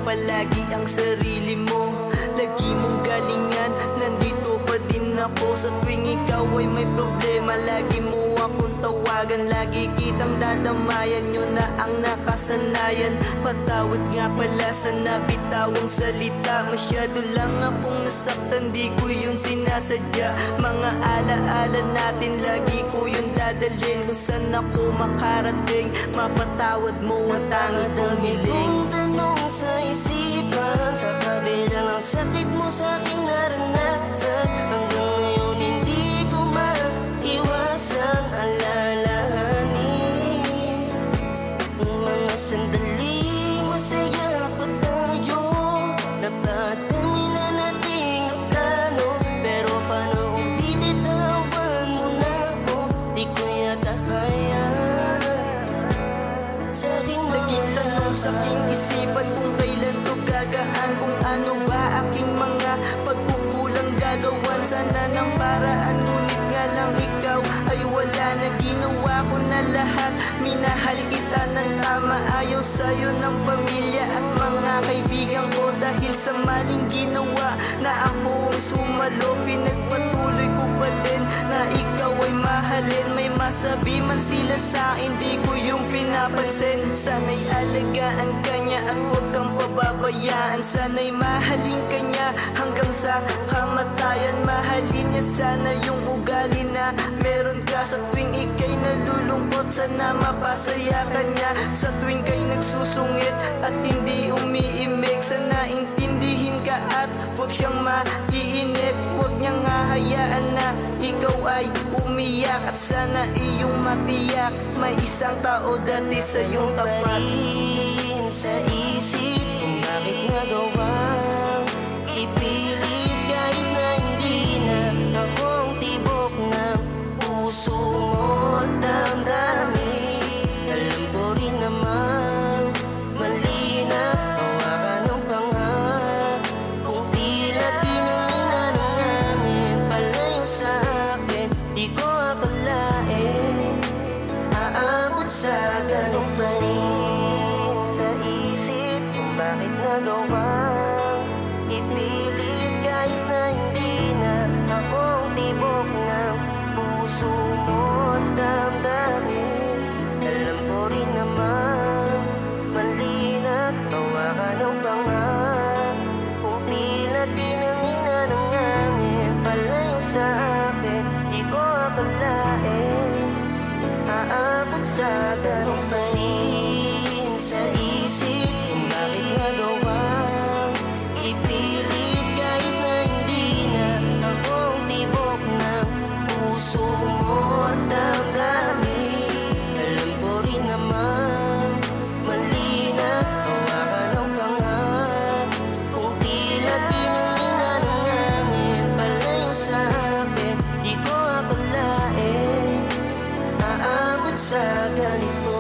palagi ang sarili mo. Lagi mong galingan, nandito pa din ako. Sa tuwing ikaw ay may problema, lagi mo akong tawagan. Lagi kitang dadamayan, yun na ang nakasanayan. Patawad nga pala sa nabitawang salita. Masyado lang akong nasaktan, di ko yun sinasadya. Mga alaala natin, lagi ko yun dadalhin. Kung saan ako makarating, mapatawad mo ang tanging kong hiling. Tanong sa isipan, sa kabila ng sakit mo sa aking naranasan, hanggang ngayon hindi ko maiwasang alalahanin mga sandali masaya pa tayo. Dapat taminan nating ang plano, pero paano kung bititawan mo na ako? Di ko yata kaya. Sa aking naging tanong sa aking isipan kung kailan to gagaan, kung ano ba aking mga pagkukulang gagawan. Sana ng paraan, ngunit nga lang ikaw ay wala na. Ginawa ko na lahat, minahal kita ng tama. Ayaw sa'yo ng pamilya at mga kaibigan ko, dahil sa maling ginawa na ako ang sumalo. Pinagpatuloy ko pa din na ikaw ay mahalin. May masabi man sila sa'kin, di ko yung pinapansin. Sana'y alagaan ka niya at huwag kang pababayaan. Sana'y mahalin ka niya hanggang sa kamatayan. Mahalin niya sana yung ugali na meron ka. Sa tuwing ika'y nalulungkot, sana mapasaya ka niya. Sa tuwing ka'y nagsusungit at hindi umiimik, sana intindihin ka at huwag siyang maiinip. Huwag niyang hahayaan na ikaw ay umiyak, at sana iyong matiyak may isang tao dati sa iyong tapat. Sa isip kung bakit nagawang ipilit kahit na hindi na ako ang tibok ng puso mo at damdamin. Alam ko rin naman mali na hawakan ng panga, kung tila tinangina ng hangin palayo sa akin. Di ko akalain aabot sa ganong panin. Sa isip kung bakit nagawang ipilit kahit na hindi na ako ang tibok ng puso mo at damdamin. Alam ko rin naman mali na hawakan ng panga, kung tila tinangina ng hangin palayo sa akin. Di ko akalain aabot sa ganong panin. Sa isip kung bakit nagawang ipilit kahit na hindi na ako ang tibok ng puso mo at damdamin. Alam ko rin naman mali na hawakan ng panga, kung tila tinangina ng hangin palayo sa akin. Di ko akalain aabot sa ganito.